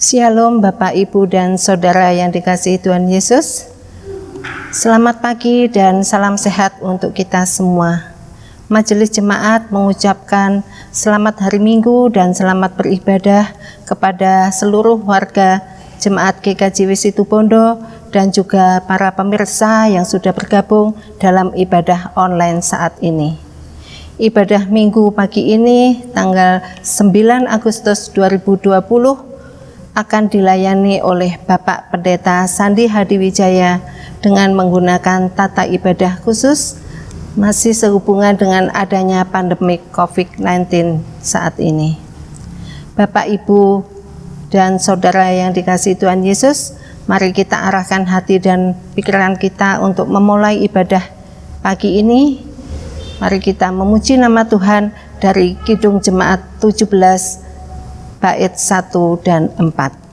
Shalom Bapak, Ibu, dan Saudara yang dikasihi Tuhan Yesus. Selamat pagi dan salam sehat untuk kita semua. Majelis Jemaat mengucapkan selamat hari Minggu dan selamat beribadah kepada seluruh warga Jemaat GKJW Situbondo dan juga para pemirsa yang sudah bergabung dalam ibadah online saat ini. Ibadah Minggu pagi ini tanggal 9 Agustus 2020 akan dilayani oleh Bapak Pendeta Sandi Hadiwijaya dengan menggunakan tata ibadah khusus, masih sehubungan dengan adanya pandemi COVID-19 saat ini. Bapak, Ibu, dan Saudara yang dikasihi Tuhan Yesus, mari kita arahkan hati dan pikiran kita untuk memulai ibadah pagi ini. Mari kita memuji nama Tuhan dari Kidung Jemaat 17 bait 1 dan 4.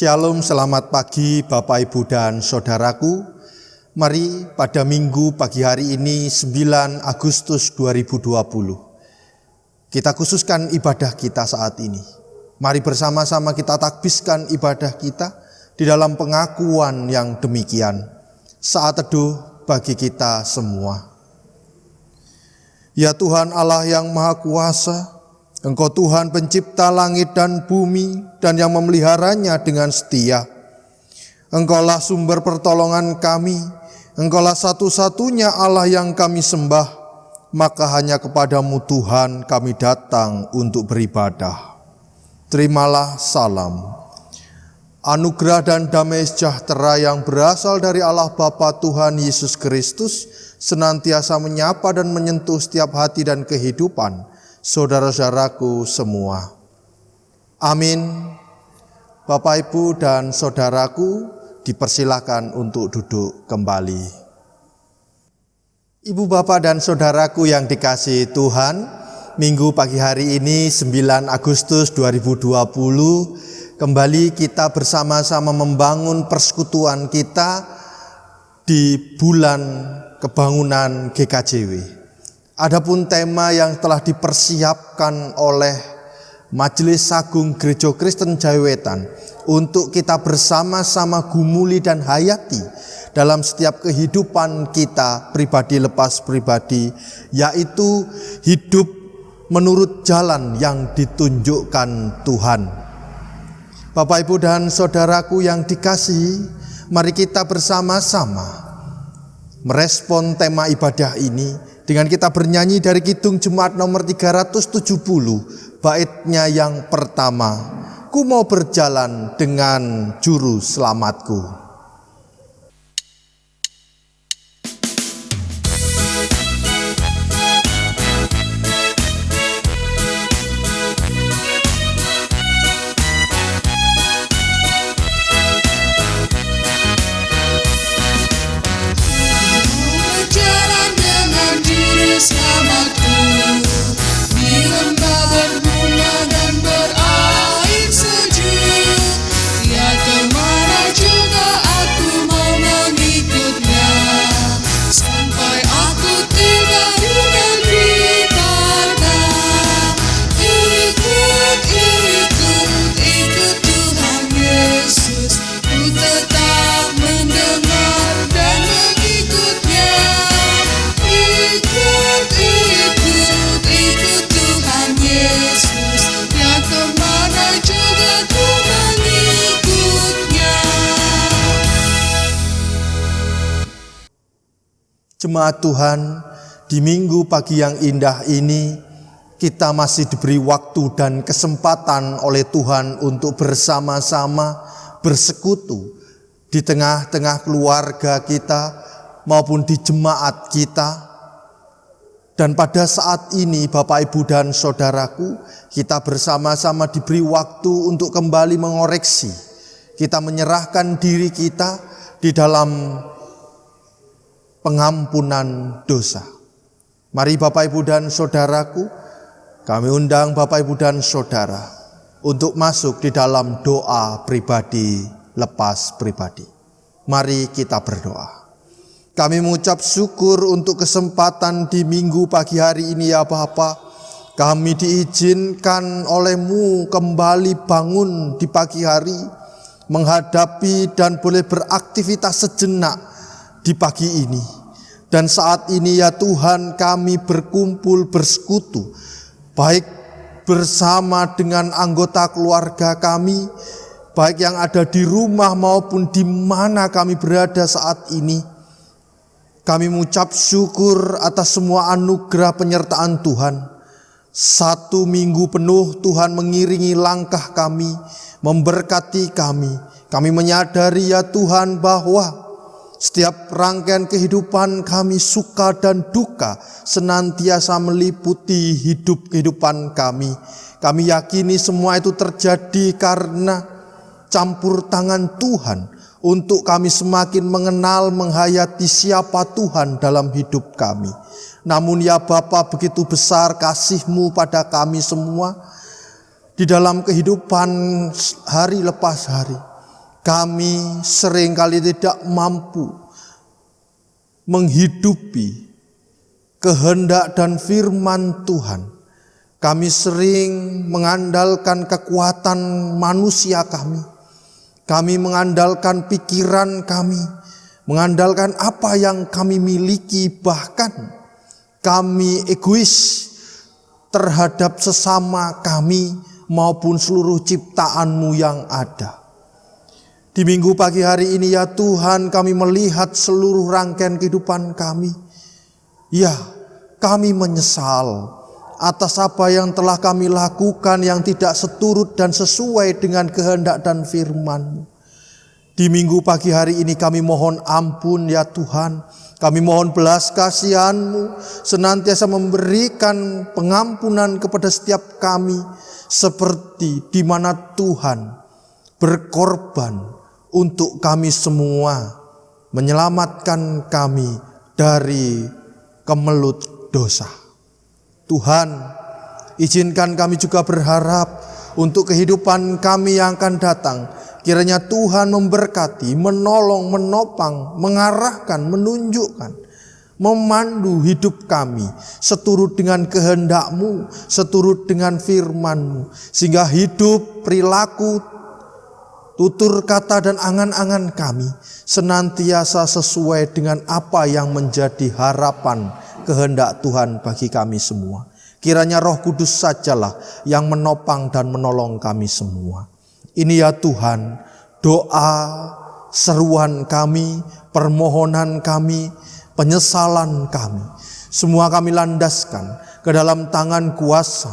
Shalom, selamat pagi Bapak, Ibu, dan Saudaraku. Mari pada Minggu pagi hari ini 9 Agustus 2020 kita khususkan ibadah kita saat ini. Mari bersama-sama kita takbiskan ibadah kita di dalam pengakuan yang demikian. Saat teduh bagi kita semua. Ya Tuhan Allah yang Maha Kuasa, Engkau Tuhan pencipta langit dan bumi dan yang memeliharanya dengan setia. Engkaulah sumber pertolongan kami, Engkaulah satu-satunya Allah yang kami sembah, maka hanya kepadamu Tuhan kami datang untuk beribadah. Terimalah salam. Anugerah dan damai sejahtera yang berasal dari Allah Bapa Tuhan Yesus Kristus senantiasa menyapa dan menyentuh setiap hati dan kehidupan saudara-saudaraku semua. Amin. Bapak, Ibu, dan Saudaraku, dipersilakan untuk duduk kembali. Ibu, Bapak, dan Saudaraku yang dikasihi Tuhan, Minggu pagi hari ini 9 Agustus 2020 kembali kita bersama-sama membangun persekutuan kita di bulan kebangunan GKJW. Adapun tema yang telah dipersiapkan oleh Majelis Agung Gereja Kristen Jayawetan untuk kita bersama-sama gumuli dan hayati dalam setiap kehidupan kita pribadi lepas pribadi, yaitu hidup menurut jalan yang ditunjukkan Tuhan. Bapak, Ibu, dan saudaraku yang dikasihi, mari kita bersama-sama merespon tema ibadah ini dengan kita bernyanyi dari Kidung Jemaat nomor 370, baitnya yang pertama, ku mau berjalan dengan juru selamatku. Jemaat Tuhan, di minggu pagi yang indah ini, kita masih diberi waktu dan kesempatan oleh Tuhan untuk bersama-sama bersekutu di tengah-tengah keluarga kita maupun di jemaat kita. Dan pada saat ini, Bapak, Ibu, dan saudaraku, kita bersama-sama diberi waktu untuk kembali mengoreksi. Kita menyerahkan diri kita di dalam pengampunan dosa. Mari Bapak, Ibu, dan saudaraku, kami undang Bapak, Ibu, dan saudara untuk masuk di dalam doa pribadi lepas pribadi. Mari kita berdoa. Kami mengucap syukur untuk kesempatan di minggu pagi hari ini ya Bapa. Kami diizinkan oleh-Mu kembali bangun di pagi hari, menghadapi dan boleh beraktivitas sejenak di pagi ini. Dan saat ini ya Tuhan, kami berkumpul bersekutu, baik bersama dengan anggota keluarga kami, baik yang ada di rumah maupun di mana kami berada saat ini. Kami mengucap syukur atas semua anugerah penyertaan Tuhan. 1 minggu penuh Tuhan mengiringi langkah kami, memberkati kami. Kami menyadari ya Tuhan bahwa setiap rangkaian kehidupan kami, suka dan duka, senantiasa meliputi kehidupan kami. Kami yakini semua itu terjadi karena campur tangan Tuhan untuk kami semakin mengenal, menghayati siapa Tuhan dalam hidup kami. Namun ya Bapa, begitu besar kasih-Mu pada kami semua di dalam kehidupan hari lepas hari. Kami seringkali tidak mampu menghidupi kehendak dan firman Tuhan. Kami sering mengandalkan kekuatan manusia kami. Kami mengandalkan pikiran kami, mengandalkan apa yang kami miliki, bahkan kami egois terhadap sesama kami maupun seluruh ciptaan-Mu yang ada. Di minggu pagi hari ini ya Tuhan, kami melihat seluruh rangkaian kehidupan kami. Ya, kami menyesal atas apa yang telah kami lakukan yang tidak seturut dan sesuai dengan kehendak dan firman-Mu. Di minggu pagi hari ini kami mohon ampun ya Tuhan. Kami mohon belas kasihan-Mu, senantiasa memberikan pengampunan kepada setiap kami, seperti di mana Tuhan berkorban untuk kami semua, menyelamatkan kami dari kemelut dosa. Tuhan, izinkan kami juga berharap untuk kehidupan kami yang akan datang. Kiranya Tuhan memberkati, menolong, menopang, mengarahkan, menunjukkan, memandu hidup kami seturut dengan kehendak-Mu, seturut dengan firman-Mu, sehingga hidup, perilaku, tutur kata dan angan-angan kami senantiasa sesuai dengan apa yang menjadi harapan kehendak Tuhan bagi kami semua. Kiranya Roh Kudus sajalah yang menopang dan menolong kami semua. Ini ya Tuhan, doa, seruan kami, permohonan kami, penyesalan kami, semua kami landaskan ke dalam tangan kuasa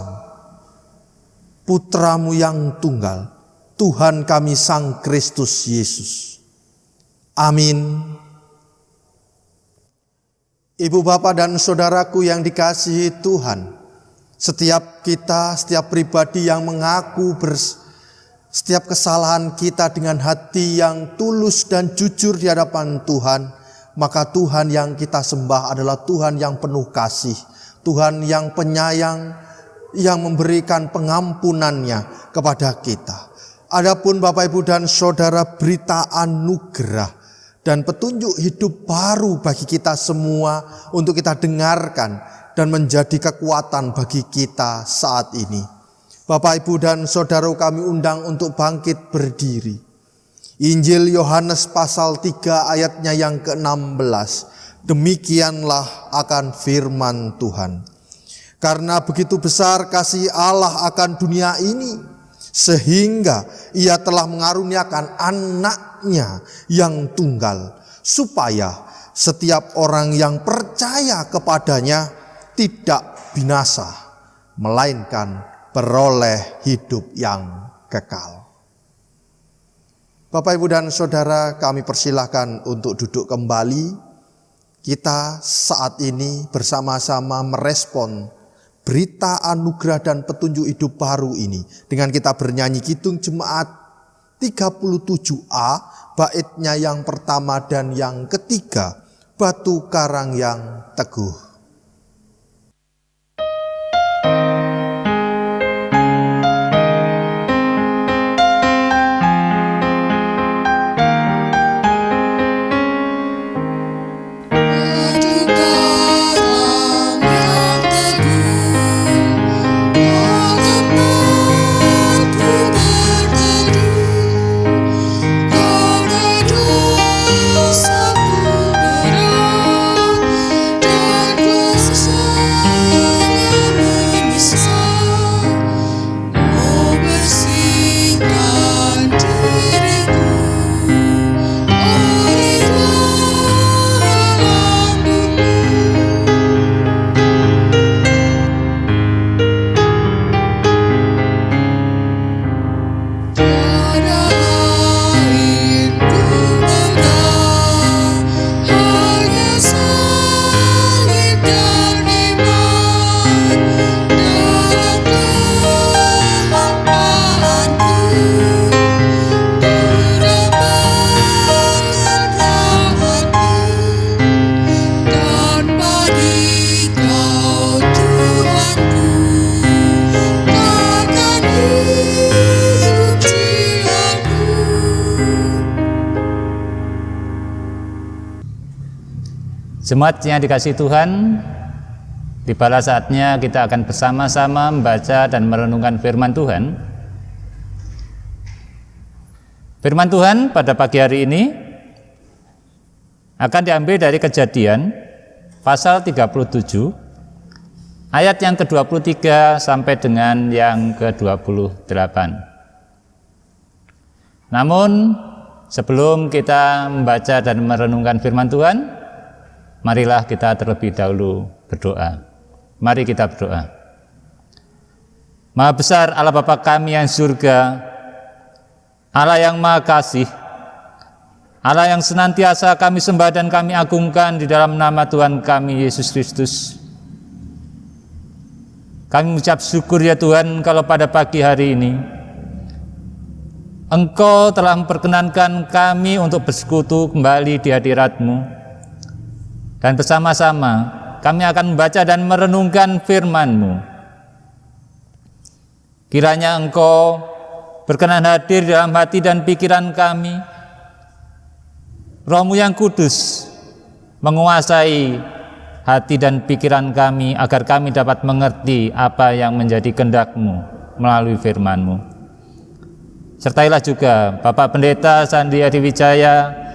Putra-Mu yang tunggal, Tuhan kami Sang Kristus Yesus. Amin. Ibu, bapak, dan saudaraku yang dikasihi Tuhan, setiap kita, setiap pribadi yang mengaku setiap kesalahan kita dengan hati yang tulus dan jujur di hadapan Tuhan, maka Tuhan yang kita sembah adalah Tuhan yang penuh kasih, Tuhan yang penyayang, yang memberikan pengampunannya kepada kita. Adapun Bapak, Ibu, dan Saudara, berita anugerah dan petunjuk hidup baru bagi kita semua untuk kita dengarkan dan menjadi kekuatan bagi kita saat ini. Bapak, Ibu, dan Saudara, kami undang untuk bangkit berdiri. Injil Yohanes pasal 3 ayatnya yang ke-16. Demikianlah akan firman Tuhan. Karena begitu besar kasih Allah akan dunia ini, sehingga Ia telah mengaruniakan anaknya yang tunggal, supaya setiap orang yang percaya kepadanya tidak binasa, melainkan beroleh hidup yang kekal. Bapak, Ibu, dan Saudara, kami persilahkan untuk duduk kembali. Kita saat ini bersama-sama merespon berita anugerah dan petunjuk hidup baru ini dengan kita bernyanyi Kidung Jemaat 37A, baitnya yang pertama dan yang ketiga, Batu Karang yang Teguh. Jemaat yang dikasihi Tuhan, tibalah saatnya kita akan bersama-sama membaca dan merenungkan firman Tuhan. Firman Tuhan pada pagi hari ini akan diambil dari Kejadian pasal 37 ayat yang ke-23 sampai dengan yang ke-28. Namun sebelum kita membaca dan merenungkan firman Tuhan, marilah kita terlebih dahulu berdoa. Mari kita berdoa. Maha besar Allah Bapa kami yang surga, Allah yang maha kasih, Allah yang senantiasa kami sembah dan kami agungkan di dalam nama Tuhan kami Yesus Kristus. Kami mengucap syukur ya Tuhan kalau pada pagi hari ini Engkau telah memperkenankan kami untuk bersekutu kembali di hadirat-Mu. Dan bersama-sama kami akan membaca dan merenungkan firman-Mu. Kiranya Engkau berkenan hadir dalam hati dan pikiran kami. Roh-Mu yang kudus menguasai hati dan pikiran kami agar kami dapat mengerti apa yang menjadi kehendak-Mu melalui firman-Mu. Sertailah juga Bapak Pendeta Sandi Adiwijaya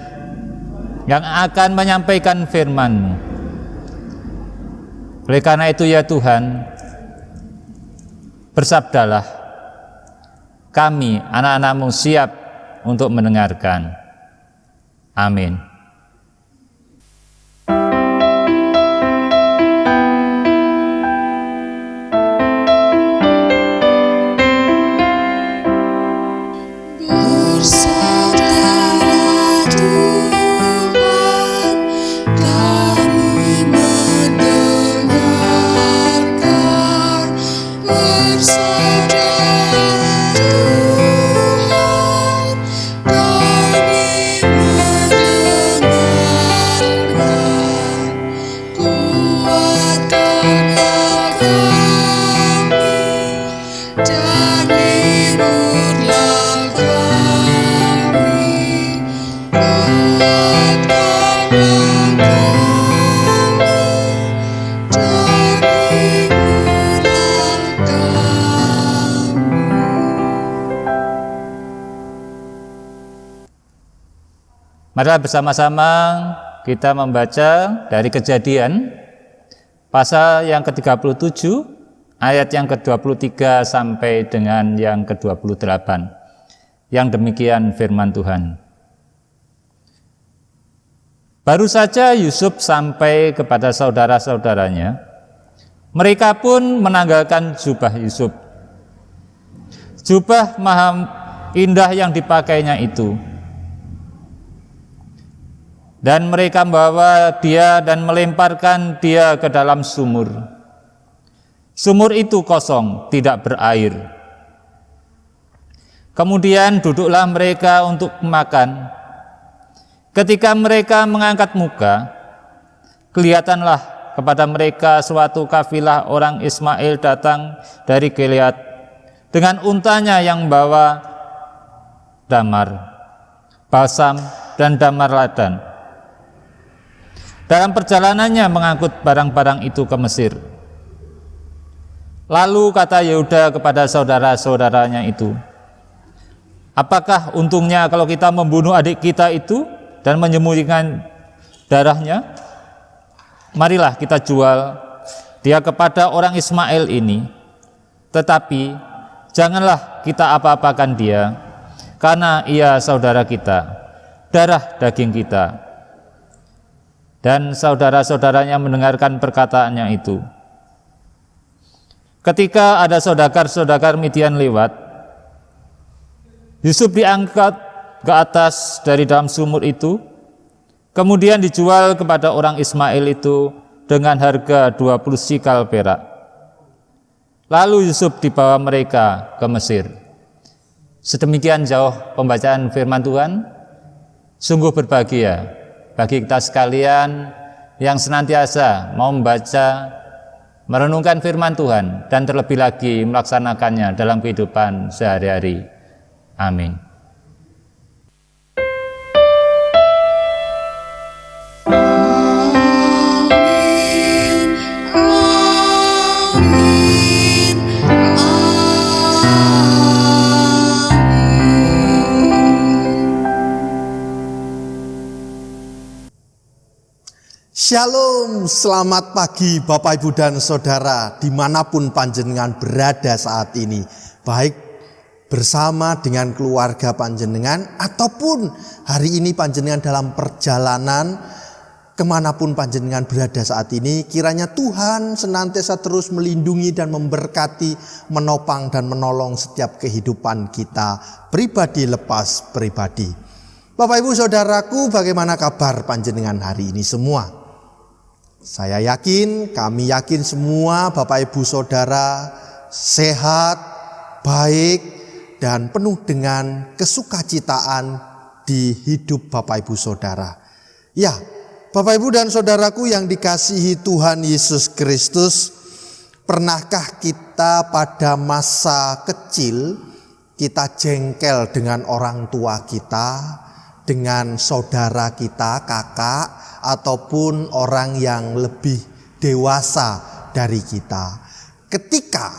yang akan menyampaikan firman-Mu. Oleh karena itu ya Tuhan, bersabdalah, kami anak-anak-Mu siap untuk mendengarkan. Amin. Marilah bersama-sama kita membaca dari Kejadian pasal yang ke-37 ayat yang ke-23 sampai dengan yang ke-28. Yang demikian firman Tuhan. Baru saja Yusuf sampai kepada saudara-saudaranya, mereka pun menanggalkan jubah Yusuf. Jubah maha indah yang dipakainya itu. Dan mereka membawa dia dan melemparkan dia ke dalam sumur. Sumur itu kosong, tidak berair. Kemudian duduklah mereka untuk makan. Ketika mereka mengangkat muka, kelihatanlah kepada mereka suatu kafilah orang Ismail datang dari Gilead dengan untanya yang membawa damar, balsam, dan damar ladan. Dalam perjalanannya mengangkut barang-barang itu ke Mesir. Lalu kata Yehuda kepada saudara-saudaranya itu, apakah untungnya kalau kita membunuh adik kita itu dan menyembunyikan darahnya? Marilah kita jual dia kepada orang Ismail ini. Tetapi janganlah kita apa-apakan dia, karena ia saudara kita, darah daging kita. Dan saudara-saudaranya mendengarkan perkataannya itu. Ketika ada saudagar-saudagar Midian lewat, Yusuf diangkat ke atas dari dalam sumur itu, kemudian dijual kepada orang Ismail itu dengan harga 20 sikal perak. Lalu Yusuf dibawa mereka ke Mesir. Sedemikian jauh pembacaan firman Tuhan. Sungguh berbahagia bagi kita sekalian yang senantiasa mau membaca, merenungkan firman Tuhan, dan terlebih lagi melaksanakannya dalam kehidupan sehari-hari. Amin. Shalom, selamat pagi Bapak Ibu dan Saudara dimanapun panjenengan berada saat ini, baik bersama dengan keluarga panjenengan ataupun hari ini panjenengan dalam perjalanan kemanapun panjenengan berada saat ini. Kiranya Tuhan senantiasa terus melindungi dan memberkati, menopang dan menolong setiap kehidupan kita pribadi lepas pribadi. Bapak Ibu Saudaraku, bagaimana kabar panjenengan hari ini semua? Saya yakin, kami yakin semua Bapak Ibu Saudara sehat, baik, dan penuh dengan kesukacitaan di hidup Bapak Ibu Saudara. Ya, Bapak Ibu dan Saudaraku yang dikasihi Tuhan Yesus Kristus, pernahkah kita pada masa kecil kita jengkel dengan orang tua kita, dengan saudara kita, kakak, ataupun orang yang lebih dewasa dari kita? Ketika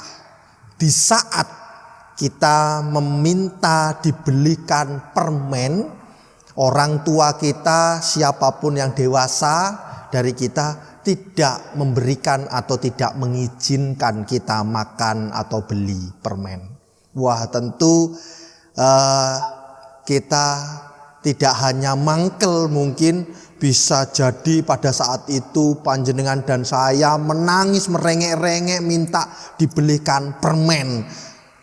di saat kita meminta dibelikan permen, orang tua kita, siapapun yang dewasa dari kita, tidak memberikan atau tidak mengizinkan kita makan atau beli permen. Wah, tentu kita tidak hanya mangkel, mungkin bisa jadi pada saat itu panjenengan dan saya menangis merengek-rengek minta dibelikan permen.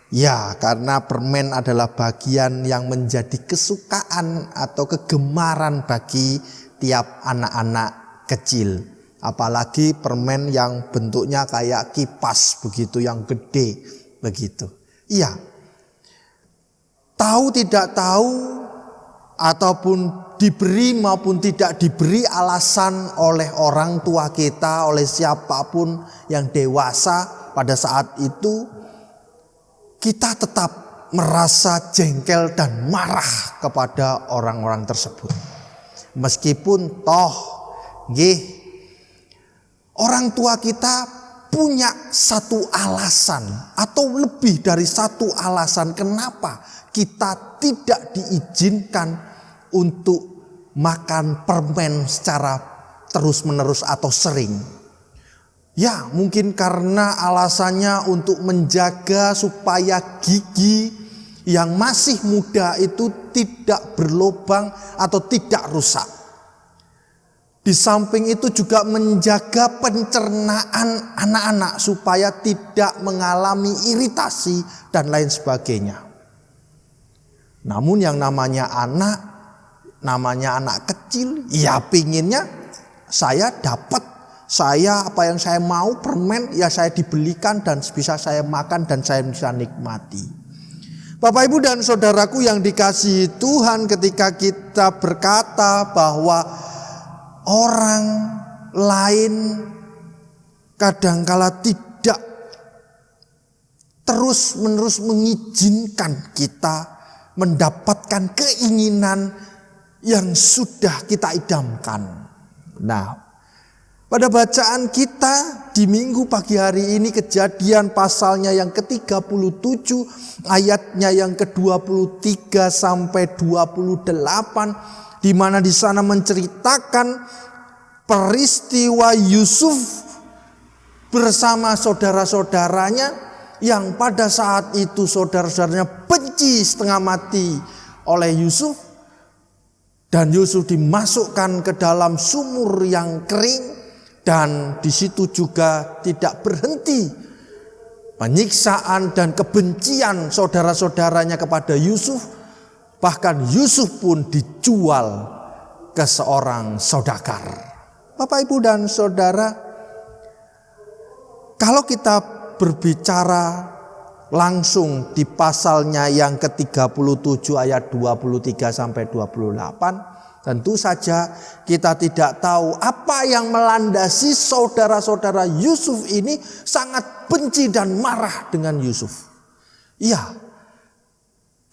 Ya, karena permen adalah bagian yang menjadi kesukaan atau kegemaran bagi tiap anak-anak kecil. Apalagi permen yang bentuknya kayak kipas begitu, yang gede begitu. Iya, tahu tidak tahu ataupun diberi maupun tidak diberi alasan oleh orang tua kita, oleh siapapun yang dewasa pada saat itu, kita tetap merasa jengkel dan marah kepada orang-orang tersebut. Meskipun toh orang tua kita punya satu alasan atau lebih dari satu alasan kenapa kita tidak diizinkan untuk makan permen secara terus-menerus atau sering. Ya, mungkin karena alasannya untuk menjaga supaya gigi yang masih muda itu tidak berlubang atau tidak rusak. Di samping itu juga menjaga pencernaan anak-anak supaya tidak mengalami iritasi dan lain sebagainya. Namun yang namanya anak kecil, ya pinginnya saya dapat, apa yang saya mau permen ya saya dibelikan dan bisa saya makan dan saya bisa nikmati. Bapak, Ibu dan saudaraku yang dikasihi Tuhan, ketika kita berkata bahwa orang lain kadangkala tidak terus-menerus mengizinkan kita mendapatkan keinginan yang sudah kita idamkan. Nah, pada bacaan kita di minggu pagi hari ini, Kejadian pasalnya yang ke-37, ayatnya yang ke-23 sampai 28, di mana di sana menceritakan peristiwa Yusuf bersama saudara-saudaranya yang pada saat itu saudara-saudaranya benci setengah mati oleh Yusuf, dan Yusuf dimasukkan ke dalam sumur yang kering, dan di situ juga tidak berhenti penyiksaan dan kebencian saudara-saudaranya kepada Yusuf. Bahkan Yusuf pun dijual ke seorang saudagar. Bapak, Ibu dan saudara, kalau kita berbicara langsung di pasalnya yang ke-37 ayat 23 sampai 28, tentu saja kita tidak tahu apa yang melandasi saudara-saudara Yusuf ini sangat benci dan marah dengan Yusuf. Iya,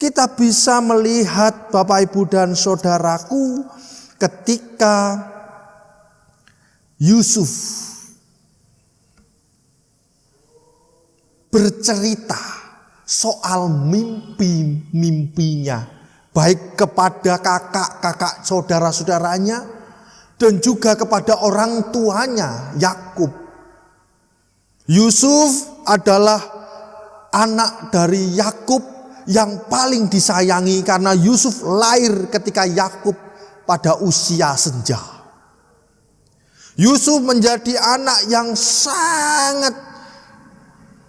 kita bisa melihat Bapak, Ibu dan saudaraku, ketika Yusuf bercerita soal mimpi-mimpinya, baik kepada kakak-kakak saudara-saudaranya dan juga kepada orang tuanya Yakub. Yusuf adalah anak dari Yakub yang paling disayangi karena Yusuf lahir ketika Yakub pada usia senja. Yusuf menjadi anak yang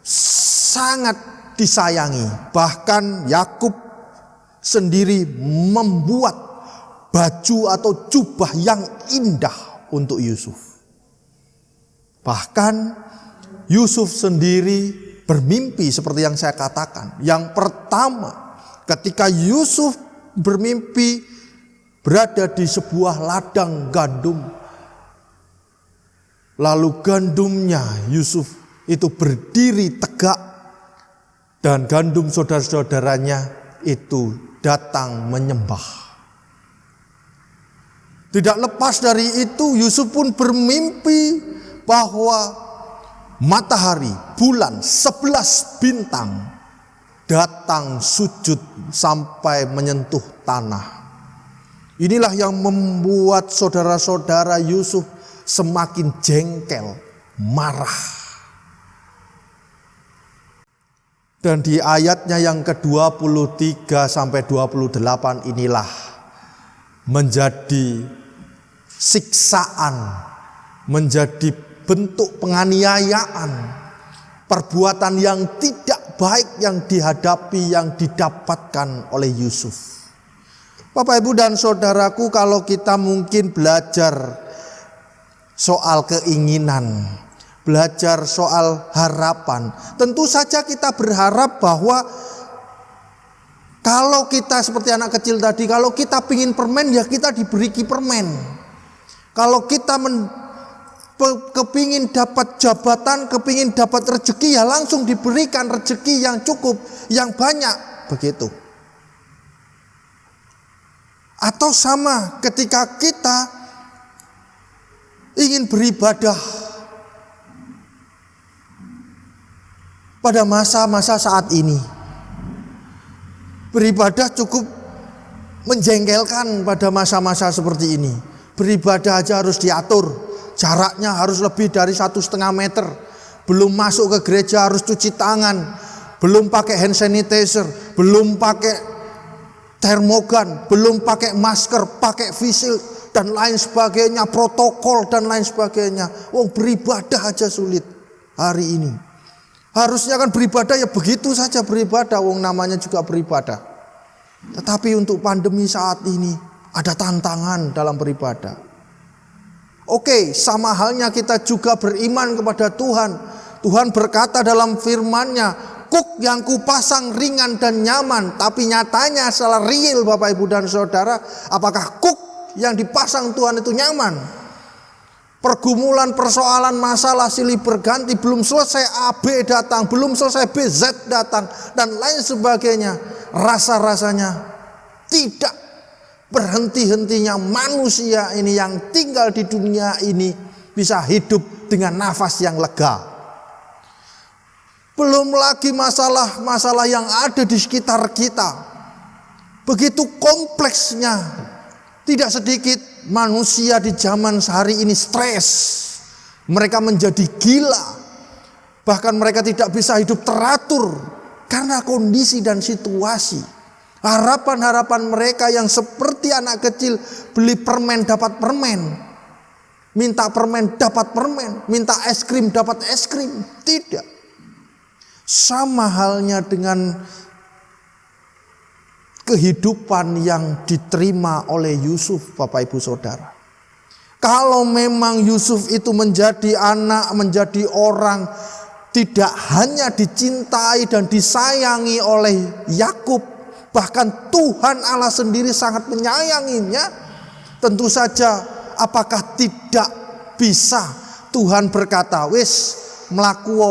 sangat disayangi. Bahkan Yakub sendiri membuat baju atau jubah yang indah untuk Yusuf. Bahkan Yusuf sendiri bermimpi seperti yang saya katakan. Yang pertama, ketika Yusuf bermimpi berada di sebuah ladang gandum, lalu gandumnya Yusuf itu berdiri tegak, dan gandum saudara-saudaranya itu datang menyembah. Tidak lepas dari itu, Yusuf pun bermimpi bahwa matahari, bulan, 11 bintang datang sujud sampai menyentuh tanah. Inilah yang membuat saudara-saudara Yusuf semakin jengkel, marah. Dan di ayatnya yang ke-23 sampai 28 inilah menjadi siksaan, menjadi bentuk penganiayaan, perbuatan yang tidak baik yang dihadapi, yang didapatkan oleh Yusuf. Bapak, Ibu, dan saudaraku, kalau kita mungkin belajar soal keinginan, belajar soal harapan, tentu saja kita berharap bahwa kalau kita seperti anak kecil tadi, kalau kita pingin permen ya kita diberi permen. Kalau kita kepingin dapat jabatan, kepingin dapat rezeki ya langsung diberikan rezeki yang cukup, yang banyak, begitu. Atau sama ketika kita ingin beribadah pada masa-masa saat ini, beribadah cukup menjengkelkan pada masa-masa seperti ini. Beribadah aja harus diatur, jaraknya harus lebih dari 1,5 meter. Belum masuk ke gereja harus cuci tangan, belum pakai hand sanitizer, belum pakai termogan, belum pakai masker, pakai face shield dan lain sebagainya, protokol dan lain sebagainya. Beribadah aja sulit hari ini. Harusnya kan beribadah ya begitu saja beribadah, namanya juga beribadah. Tetapi untuk pandemi saat ini ada tantangan dalam beribadah. Oke, sama halnya kita juga beriman kepada Tuhan. Tuhan berkata dalam firman-Nya, kuk yang kupasang ringan dan nyaman. Tapi nyatanya secara real Bapak, Ibu, dan Saudara, apakah kuk yang dipasang Tuhan itu nyaman? Pergumulan, persoalan, masalah silih berganti, belum selesai A, B datang, belum selesai B, Z datang, dan lain sebagainya. Rasa-rasanya tidak berhenti-hentinya manusia ini yang tinggal di dunia ini bisa hidup dengan nafas yang lega. Belum lagi masalah-masalah yang ada di sekitar kita. Begitu kompleksnya. Tidak sedikit manusia di zaman hari ini stres. Mereka menjadi gila. Bahkan mereka tidak bisa hidup teratur karena kondisi dan situasi. Harapan-harapan mereka yang seperti anak kecil, beli permen dapat permen, minta permen dapat permen, minta es krim dapat es krim. Tidak. Sama halnya dengan kehidupan yang diterima oleh Yusuf, Bapak, Ibu, Saudara. Kalau memang Yusuf itu menjadi anak, menjadi orang tidak hanya dicintai dan disayangi oleh Yakub, bahkan Tuhan Allah sendiri sangat menyayanginya, tentu saja apakah tidak bisa Tuhan berkata, wis mlaku,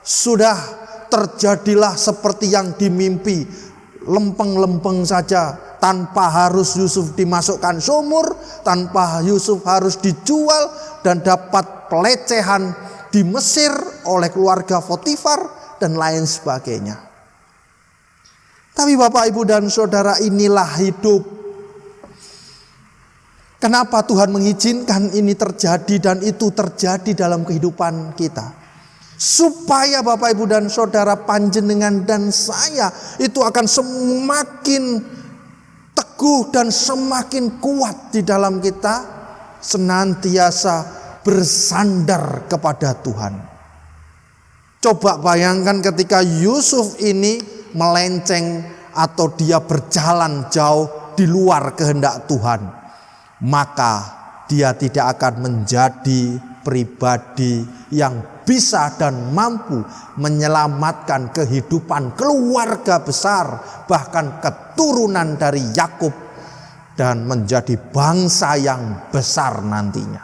sudah terjadilah seperti yang dimimpi. Lempeng-lempeng saja, tanpa harus Yusuf dimasukkan sumur, tanpa Yusuf harus dijual dan dapat pelecehan di Mesir oleh keluarga Potifar dan lain sebagainya. Tapi Bapak, Ibu, dan Saudara, inilah hidup. Kenapa Tuhan mengizinkan ini terjadi dan itu terjadi dalam kehidupan kita? Supaya Bapak, Ibu, dan Saudara, panjenengan dan saya itu akan semakin teguh dan semakin kuat di dalam kita senantiasa bersandar kepada Tuhan. Coba bayangkan ketika Yusuf ini melenceng atau dia berjalan jauh di luar kehendak Tuhan, maka dia tidak akan menjadi pribadi yang bisa dan mampu menyelamatkan kehidupan keluarga besar, bahkan keturunan dari Yakub, dan menjadi bangsa yang besar nantinya.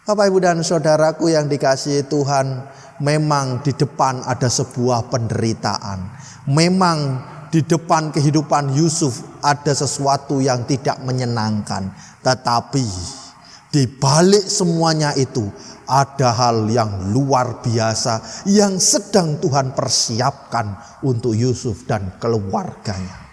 Bapak, Ibu, dan Saudaraku yang dikasihi Tuhan, memang di depan ada sebuah penderitaan. Memang di depan kehidupan Yusuf ada sesuatu yang tidak menyenangkan. Tetapi di balik semuanya itu ada hal yang luar biasa yang sedang Tuhan persiapkan untuk Yusuf dan keluarganya.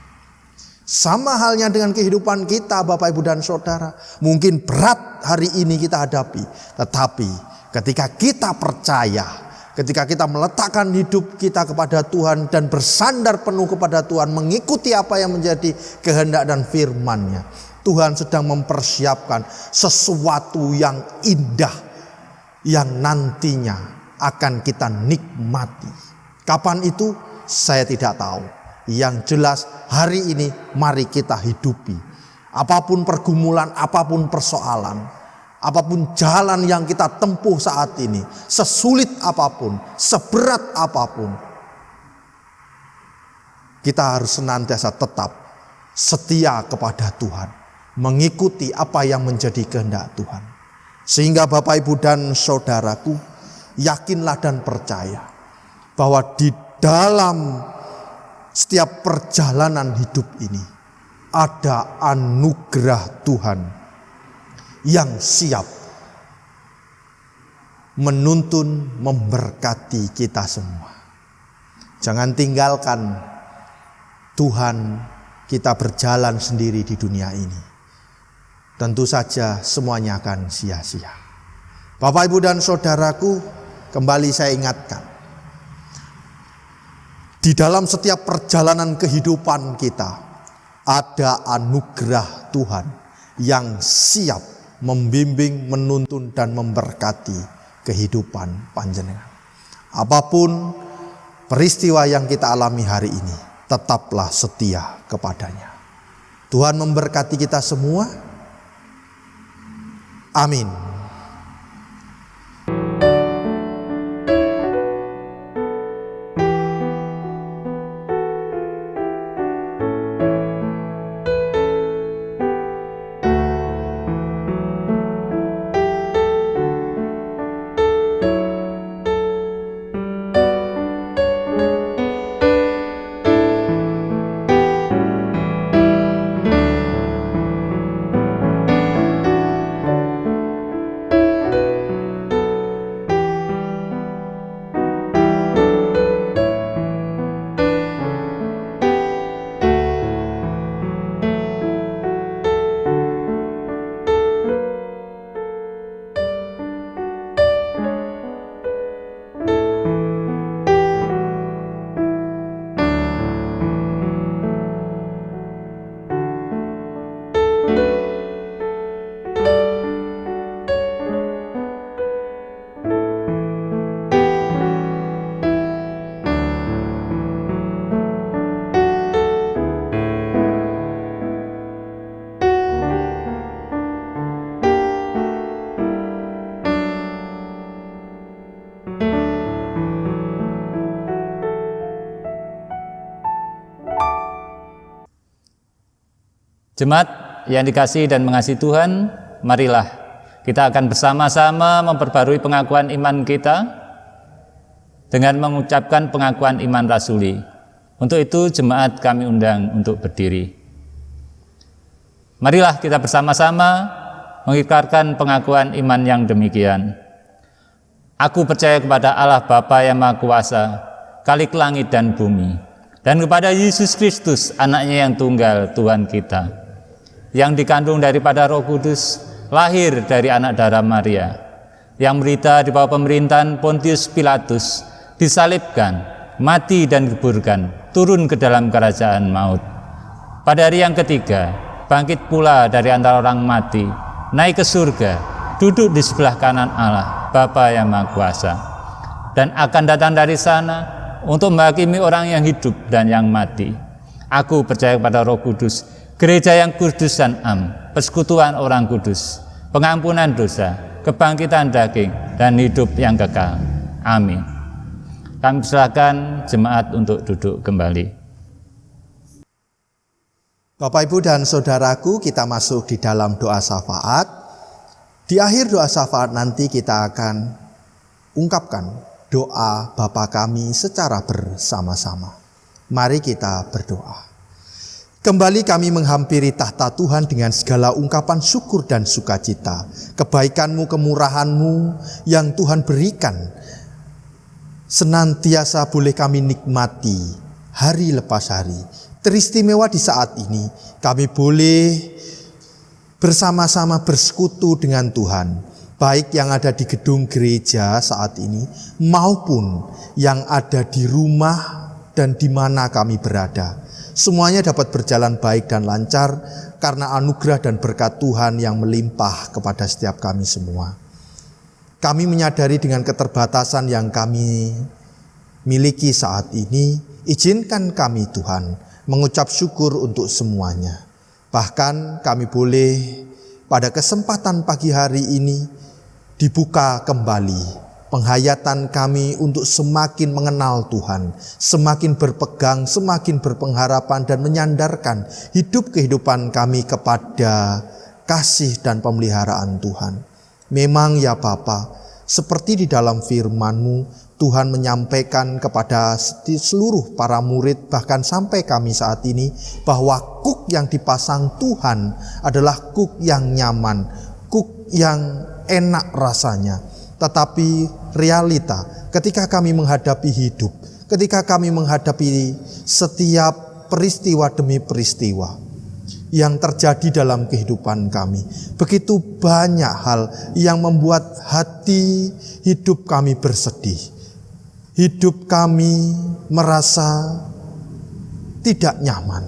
Sama halnya dengan kehidupan kita Bapak Ibu dan Saudara. Mungkin berat hari ini kita hadapi. Tetapi ketika kita percaya, ketika kita meletakkan hidup kita kepada Tuhan dan bersandar penuh kepada Tuhan, mengikuti apa yang menjadi kehendak dan firman-Nya, Tuhan sedang mempersiapkan sesuatu yang indah yang nantinya akan kita nikmati. Kapan itu? Saya tidak tahu. Yang jelas hari ini mari kita hidupi. Apapun pergumulan, apapun persoalan, apapun jalan yang kita tempuh saat ini, sesulit apapun, seberat apapun, kita harus senantiasa tetap setia kepada Tuhan, mengikuti apa yang menjadi kehendak Tuhan. Sehingga Bapak Ibu dan Saudaraku, yakinlah dan percaya bahwa di dalam setiap perjalanan hidup ini ada anugerah Tuhan yang siap menuntun, memberkati kita semua. Jangan tinggalkan Tuhan kita berjalan sendiri di dunia ini. Tentu saja semuanya akan sia-sia. Bapak, Ibu dan Saudaraku, kembali saya ingatkan, di dalam setiap perjalanan kehidupan kita ada anugerah Tuhan yang siap membimbing, menuntun dan memberkati kehidupan panjenengan. Apapun peristiwa yang kita alami hari ini, tetaplah setia kepadanya. Tuhan memberkati kita semua. Amin. Jemaat yang dikasihi dan mengasihi Tuhan, marilah kita akan bersama-sama memperbarui pengakuan iman kita dengan mengucapkan pengakuan iman rasuli. Untuk itu jemaat kami undang untuk berdiri. Marilah kita bersama-sama mengikrarkan pengakuan iman yang demikian. Aku percaya kepada Allah Bapa yang Maha Kuasa, Khalik langit dan bumi, dan kepada Yesus Kristus, anaknya yang tunggal, Tuhan kita, yang dikandung daripada Roh Kudus, lahir dari anak darah Maria, yang menderita di bawah pemerintahan Pontius Pilatus, disalibkan, mati dan dikuburkan, turun ke dalam kerajaan maut. Pada hari yang ketiga, bangkit pula dari antara orang mati, naik ke surga, duduk di sebelah kanan Allah, Bapa yang Maha Kuasa, dan akan datang dari sana untuk menghakimi orang yang hidup dan yang mati. Aku percaya kepada Roh Kudus, gereja yang kudus dan am, persekutuan orang kudus, pengampunan dosa, kebangkitan daging, dan hidup yang kekal. Amin. Kami persilakan jemaat untuk duduk kembali. Bapak, Ibu dan Saudaraku, kita masuk di dalam doa syafaat. Di akhir doa syafaat nanti kita akan ungkapkan doa Bapa kami secara bersama-sama. Mari kita berdoa. Kembali kami menghampiri tahta Tuhan dengan segala ungkapan syukur dan sukacita. Kebaikan-Mu, kemurahan-Mu yang Tuhan berikan senantiasa boleh kami nikmati hari lepas hari. teristimewa di saat ini kami boleh bersama-sama bersekutu dengan Tuhan, baik yang ada di gedung gereja saat ini maupun yang ada di rumah dan di mana kami berada. Semuanya dapat berjalan baik dan lancar karena anugerah dan berkat Tuhan yang melimpah kepada setiap kami semua. Kami menyadari dengan keterbatasan yang kami miliki saat ini, izinkan kami Tuhan mengucap syukur untuk semuanya. Bahkan kami boleh pada kesempatan pagi hari ini dibuka kembali penghayatan kami untuk semakin mengenal Tuhan, semakin berpegang, semakin berpengharapan dan menyandarkan kehidupan kami kepada kasih dan pemeliharaan Tuhan. Memang ya Bapa, seperti di dalam firman-Mu, Tuhan menyampaikan kepada seluruh para murid, bahkan sampai kami saat ini, bahwa kuk yang dipasang Tuhan adalah kuk yang nyaman, kuk yang enak rasanya. Tetapi realita ketika kami menghadapi hidup, ketika kami menghadapi setiap peristiwa demi peristiwa yang terjadi dalam kehidupan kami, begitu banyak hal yang membuat hati hidup kami bersedih. Hidup kami merasa tidak nyaman.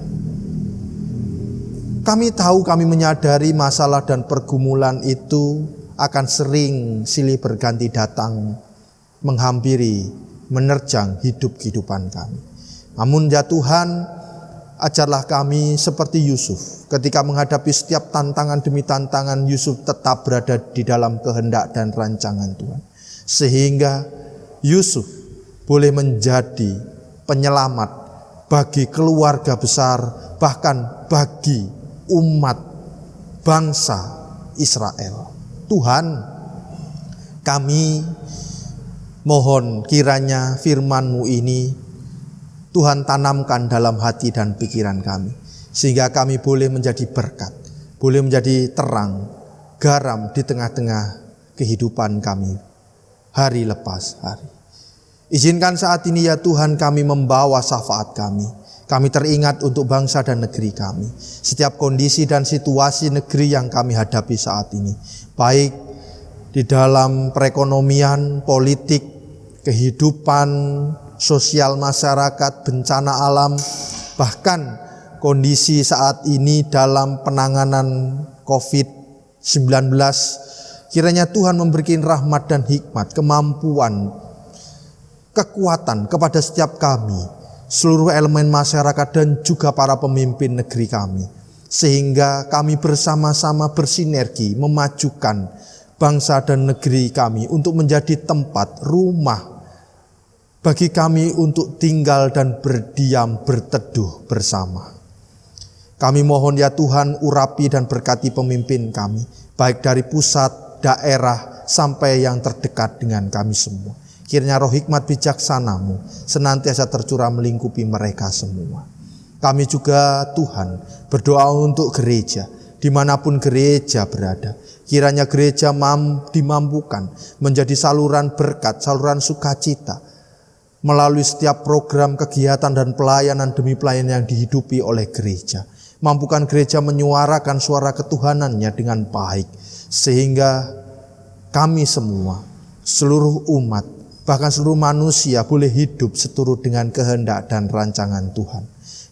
Kami tahu, kami menyadari masalah dan pergumulan itu akan sering silih berganti datang, menghampiri, menerjang kehidupan kami. Namun ya Tuhan, ajarlah kami seperti Yusuf. Ketika menghadapi setiap tantangan demi tantangan, Yusuf tetap berada di dalam kehendak dan rancangan Tuhan. Sehingga Yusuf boleh menjadi penyelamat bagi keluarga besar, bahkan bagi umat bangsa Israel. Tuhan, kami mohon kiranya firman-Mu ini Tuhan tanamkan dalam hati dan pikiran kami, sehingga kami boleh menjadi berkat, boleh menjadi terang, garam di tengah-tengah kehidupan kami hari lepas hari. Izinkan saat ini ya Tuhan kami membawa syafaat kami. Kami teringat untuk bangsa dan negeri kami. Setiap kondisi dan situasi negeri yang kami hadapi saat ini, baik di dalam perekonomian, politik, kehidupan sosial masyarakat, bencana alam, bahkan kondisi saat ini dalam penanganan COVID-19, kiranya Tuhan memberikan rahmat dan hikmat, kemampuan, kekuatan kepada setiap kami, seluruh elemen masyarakat dan juga para pemimpin negeri kami, sehingga kami bersama-sama bersinergi memajukan bangsa dan negeri kami untuk menjadi tempat rumah bagi kami untuk tinggal dan berdiam berteduh bersama. Kami mohon ya Tuhan, urapi dan berkati pemimpin kami, baik dari pusat, daerah sampai yang terdekat dengan kami semua. Kiranya roh hikmat bijaksana-Mu senantiasa tercurah melingkupi mereka semua. Kami juga Tuhan berdoa untuk gereja, dimanapun gereja berada. Kiranya gereja dimampukan menjadi saluran berkat, saluran sukacita, melalui setiap program, kegiatan dan pelayanan demi pelayanan yang dihidupi oleh gereja. Mampukan gereja menyuarakan suara ketuhanannya dengan baik, sehingga kami semua, seluruh umat, bahkan seluruh manusia boleh hidup seturut dengan kehendak dan rancangan Tuhan.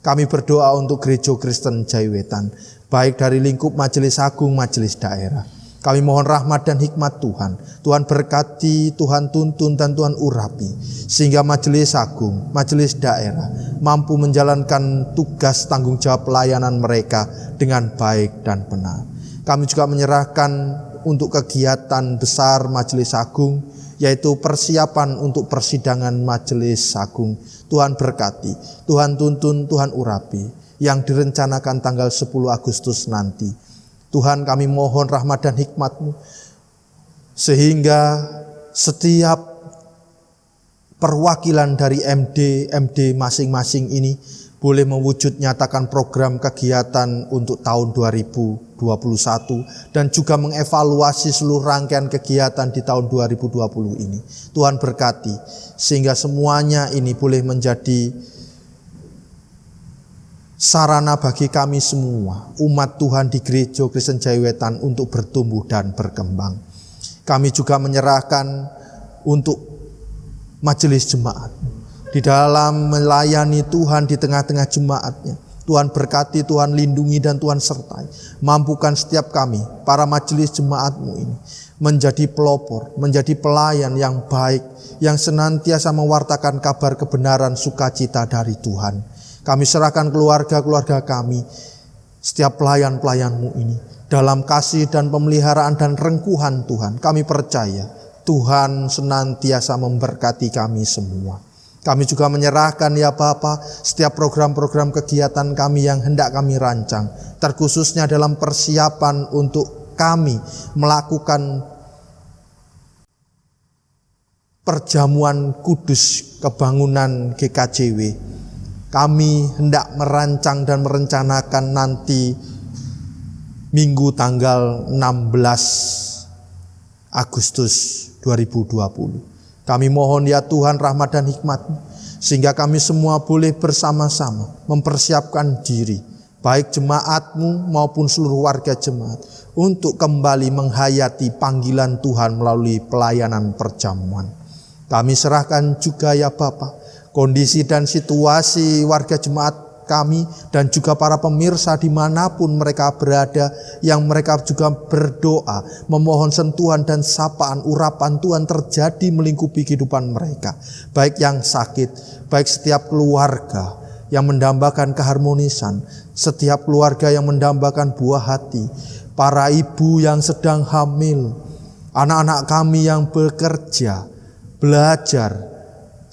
Kami berdoa untuk Gereja Kristen Jaiwetan, baik dari lingkup majelis agung, majelis daerah. Kami mohon rahmat dan hikmat Tuhan. Tuhan berkati, Tuhan tuntun dan Tuhan urapi, sehingga majelis agung, majelis daerah mampu menjalankan tugas tanggung jawab pelayanan mereka dengan baik dan benar. Kami juga menyerahkan untuk kegiatan besar majelis agung, yaitu persiapan untuk persidangan majelis agung. Tuhan berkati, Tuhan tuntun, Tuhan urapi, yang direncanakan tanggal 10 Agustus nanti. Tuhan, kami mohon rahmat dan hikmat-Mu, sehingga setiap perwakilan dari MD masing-masing ini boleh mewujud nyatakan program kegiatan untuk tahun 2021 dan juga mengevaluasi seluruh rangkaian kegiatan di tahun 2020 ini. Tuhan berkati sehingga semuanya ini boleh menjadi sarana bagi kami semua, umat Tuhan di Gereja Kristen Jaiwetan untuk bertumbuh dan berkembang. Kami juga menyerahkan untuk majelis jemaat di dalam melayani Tuhan di tengah-tengah jemaatnya. Tuhan berkati, Tuhan lindungi, dan Tuhan sertai. Mampukan setiap kami, para majelis jemaat-Mu ini, menjadi pelopor, menjadi pelayan yang baik, yang senantiasa mewartakan kabar kebenaran sukacita dari Tuhan. Kami serahkan keluarga-keluarga kami, setiap pelayan-pelayan-Mu ini, dalam kasih dan pemeliharaan dan rengkuhan Tuhan. Kami percaya Tuhan senantiasa memberkati kami semua. Kami juga menyerahkan ya Bapa setiap program-program kegiatan kami yang hendak kami rancang, terkhususnya dalam persiapan untuk kami melakukan perjamuan kudus kebangunan GKJW. Kami hendak merancang dan merencanakan nanti Minggu tanggal 16 Agustus 2020. Kami mohon ya Tuhan rahmat dan hikmat-Mu, sehingga kami semua boleh bersama-sama mempersiapkan diri, baik jemaat-Mu maupun seluruh warga jemaat, untuk kembali menghayati panggilan Tuhan melalui pelayanan perjamuan. Kami serahkan juga ya Bapa kondisi dan situasi warga jemaat kami dan juga para pemirsa dimanapun mereka berada, yang mereka juga berdoa memohon sentuhan dan sapaan urapan Tuhan terjadi melingkupi kehidupan mereka, baik yang sakit, baik setiap keluarga yang mendambakan keharmonisan, setiap keluarga yang mendambakan buah hati, para ibu yang sedang hamil, anak-anak kami yang bekerja, belajar,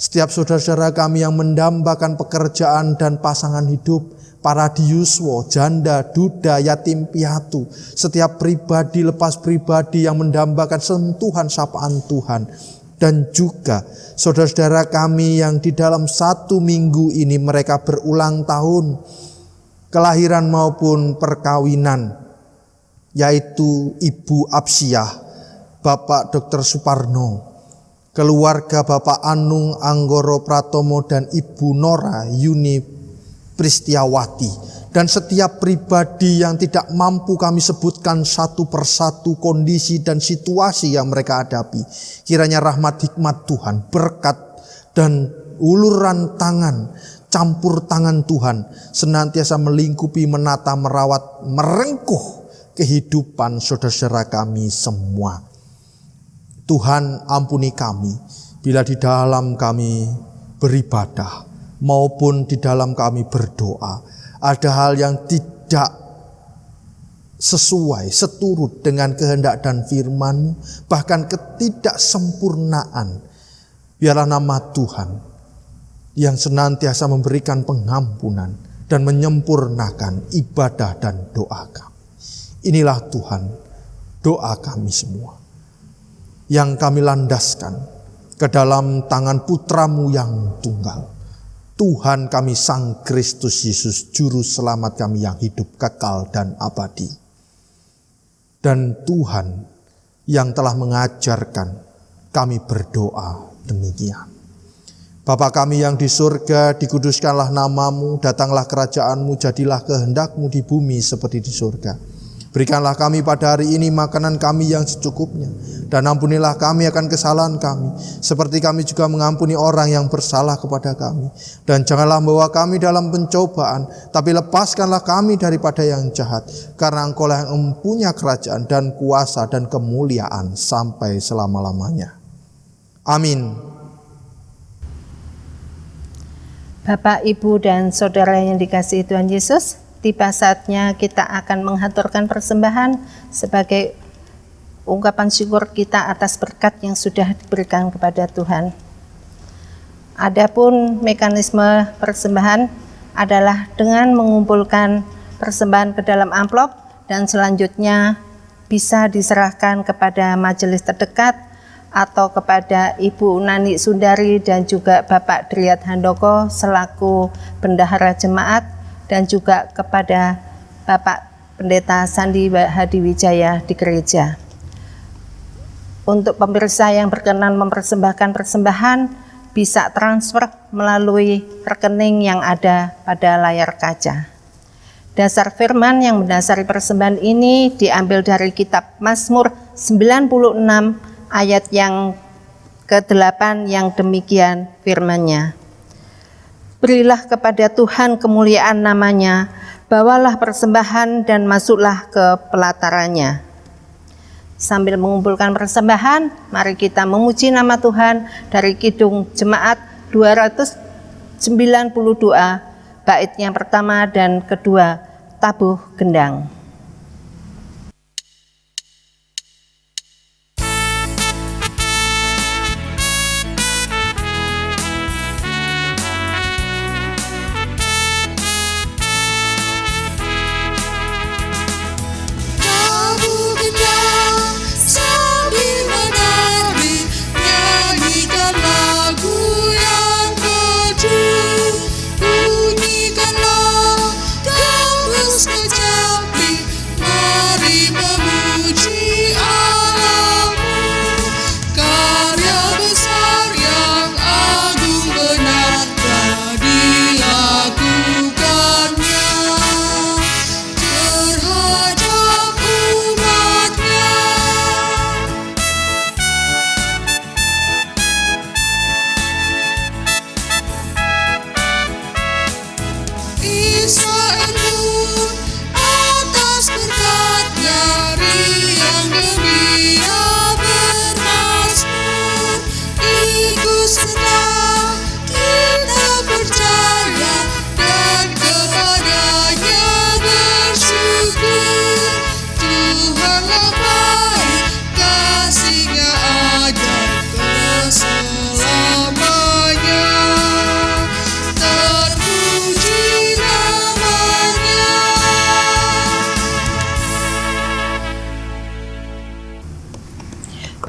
setiap saudara-saudara kami yang mendambakan pekerjaan dan pasangan hidup, para diyuswa, janda, duda, yatim piatu, setiap pribadi lepas pribadi yang mendambakan sentuhan sapaan Tuhan, dan juga saudara-saudara kami yang di dalam 1 minggu ini mereka berulang tahun kelahiran maupun perkawinan, yaitu Ibu Absiah, Bapak Dr. Suparno, keluarga Bapak Anung Anggoro Pratomo dan Ibu Nora Yuni Pristiawati, dan setiap pribadi yang tidak mampu kami sebutkan satu persatu kondisi dan situasi yang mereka hadapi. Kiranya rahmat hikmat Tuhan, berkat dan uluran tangan, campur tangan Tuhan senantiasa melingkupi, menata, merawat, merengkuh kehidupan saudara-saudara kami semua. Tuhan ampuni kami bila di dalam kami beribadah maupun di dalam kami berdoa ada hal yang tidak sesuai, seturut dengan kehendak dan firman-Mu, bahkan ketidaksempurnaan. Biarlah nama Tuhan yang senantiasa memberikan pengampunan dan menyempurnakan ibadah dan doa kami. Inilah Tuhan doa kami semua, yang kami landaskan ke dalam tangan Putra-Mu yang tunggal, Tuhan kami Sang Kristus Yesus, Juru Selamat kami yang hidup kekal dan abadi. Dan Tuhan yang telah mengajarkan kami berdoa demikian. Bapa kami yang di surga, dikuduskanlah nama-Mu, datanglah kerajaan-Mu, jadilah kehendak-Mu di bumi seperti di surga. Berikanlah kami pada hari ini makanan kami yang secukupnya, dan ampunilah kami akan kesalahan kami, seperti kami juga mengampuni orang yang bersalah kepada kami. Dan janganlah membawa kami dalam pencobaan, tapi lepaskanlah kami daripada yang jahat, karena Engkau-lah yang mempunyai kerajaan dan kuasa dan kemuliaan sampai selama-lamanya. Amin. Bapak, Ibu, dan Saudara yang dikasihi Tuhan Yesus, tiba saatnya kita akan menghaturkan persembahan sebagai ungkapan syukur kita atas berkat yang sudah diberikan kepada Tuhan. Adapun mekanisme persembahan adalah dengan mengumpulkan persembahan ke dalam amplop dan selanjutnya bisa diserahkan kepada majelis terdekat atau kepada Ibu Nani Sundari dan juga Bapak Driat Handoko selaku bendahara jemaat, dan juga kepada Bapak Pendeta Sandi Hadiwijaya di gereja. Untuk pemirsa yang berkenan mempersembahkan persembahan, bisa transfer melalui rekening yang ada pada layar kaca. Dasar firman yang mendasari persembahan ini diambil dari kitab Mazmur 96 ayat yang ke-8 yang demikian firman-Nya. Berilah kepada Tuhan kemuliaan nama-Nya, bawalah persembahan dan masuklah ke pelatarannya. Sambil mengumpulkan persembahan, mari kita memuji nama Tuhan dari Kidung Jemaat 292, bait yang pertama dan kedua, tabuh gendang.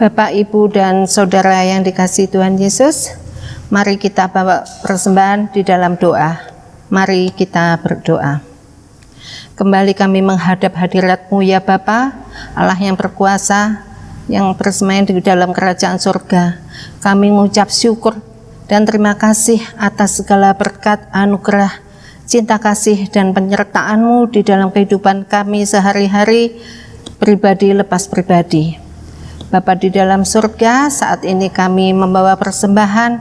Bapak, Ibu, dan Saudara yang dikasihi Tuhan Yesus, mari kita bawa persembahan di dalam doa. Mari kita berdoa. Kembali kami menghadap hadirat-Mu ya Bapa, Allah yang berkuasa, yang bersemayam di dalam kerajaan surga. Kami mengucap syukur dan terima kasih atas segala berkat, anugerah, cinta kasih, dan penyertaan-Mu di dalam kehidupan kami sehari-hari, pribadi lepas pribadi. Bapa di dalam surga, saat ini kami membawa persembahan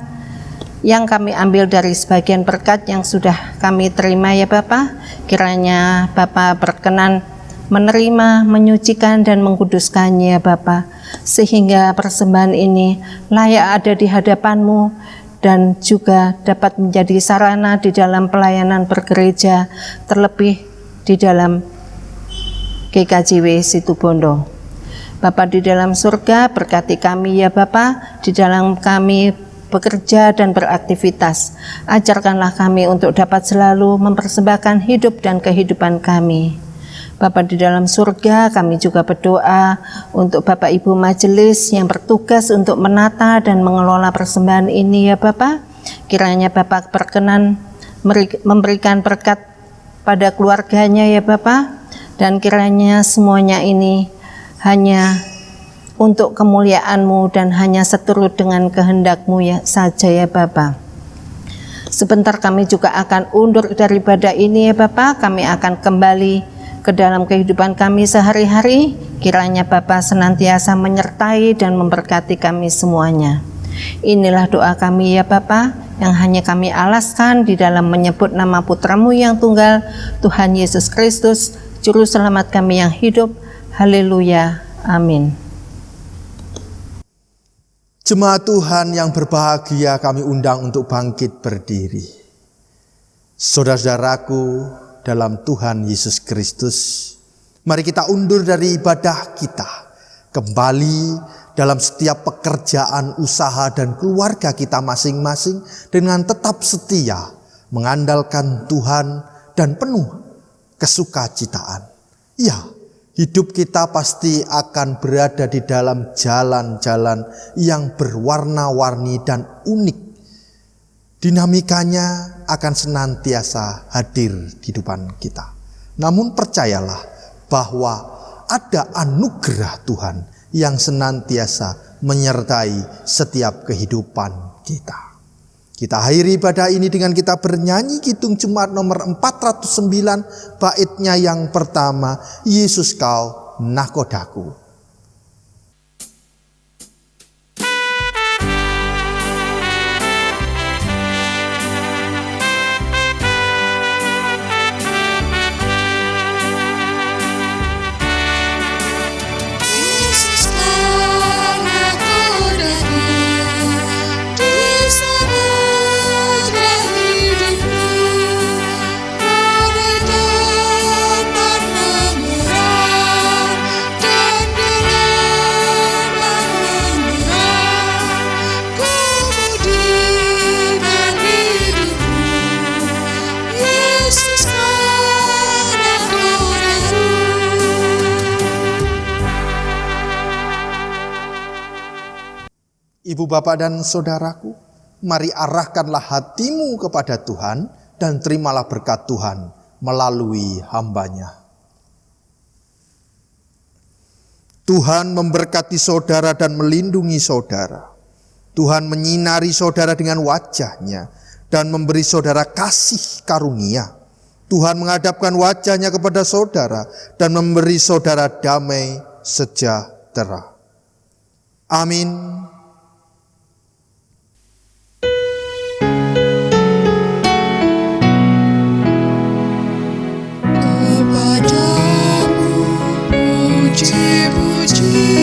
yang kami ambil dari sebagian berkat yang sudah kami terima ya Bapa. Kiranya Bapa berkenan menerima, menyucikan, dan mengkuduskannya Bapa, sehingga persembahan ini layak ada di hadapan-Mu dan juga dapat menjadi sarana di dalam pelayanan bergereja, terlebih di dalam GKJW Situbondo. Bapa di dalam surga, berkati kami ya Bapa, di dalam kami bekerja dan beraktivitas. Ajarkanlah kami untuk dapat selalu mempersembahkan hidup dan kehidupan kami. Bapa di dalam surga, kami juga berdoa untuk Bapak Ibu Majelis yang bertugas untuk menata dan mengelola persembahan ini ya Bapa. Kiranya Bapak berkenan memberikan berkat pada keluarganya ya Bapa, dan kiranya semuanya ini hanya untuk kemuliaan-Mu dan hanya seturut dengan kehendak-Mu ya saja ya Bapa. Sebentar kami juga akan undur daripada ini ya Bapa, kami akan kembali ke dalam kehidupan kami sehari-hari. Kiranya Bapa senantiasa menyertai dan memberkati kami semuanya. Inilah doa kami ya Bapa, yang hanya kami alaskan di dalam menyebut nama Putra-Mu yang tunggal, Tuhan Yesus Kristus, Juru Selamat kami yang hidup. Haleluya, amin. Jemaat Tuhan yang berbahagia, kami undang untuk bangkit berdiri. Saudara-saudaraku dalam Tuhan Yesus Kristus, mari kita undur dari ibadah kita, kembali dalam setiap pekerjaan, usaha, dan keluarga kita masing-masing dengan tetap setia, mengandalkan Tuhan dan penuh kesukacitaan. Ya, hidup kita pasti akan berada di dalam jalan-jalan yang berwarna-warni dan unik. Dinamikanya akan senantiasa hadir di kehidupan kita. Namun percayalah bahwa ada anugerah Tuhan yang senantiasa menyertai setiap kehidupan kita. Kita akhiri ibadah ini dengan kita bernyanyi Kidung Jemaat nomor 409, baitnya yang pertama, Yesus Kau Nakodaku. Ibu, bapak, dan saudaraku, mari arahkanlah hatimu kepada Tuhan dan terimalah berkat Tuhan melalui hamba-Nya. Tuhan memberkati saudara dan melindungi saudara. Tuhan menyinari saudara dengan wajah-Nya dan memberi saudara kasih karunia. Tuhan menghadapkan wajah-Nya kepada saudara dan memberi saudara damai sejahtera. Amin. Puji-puji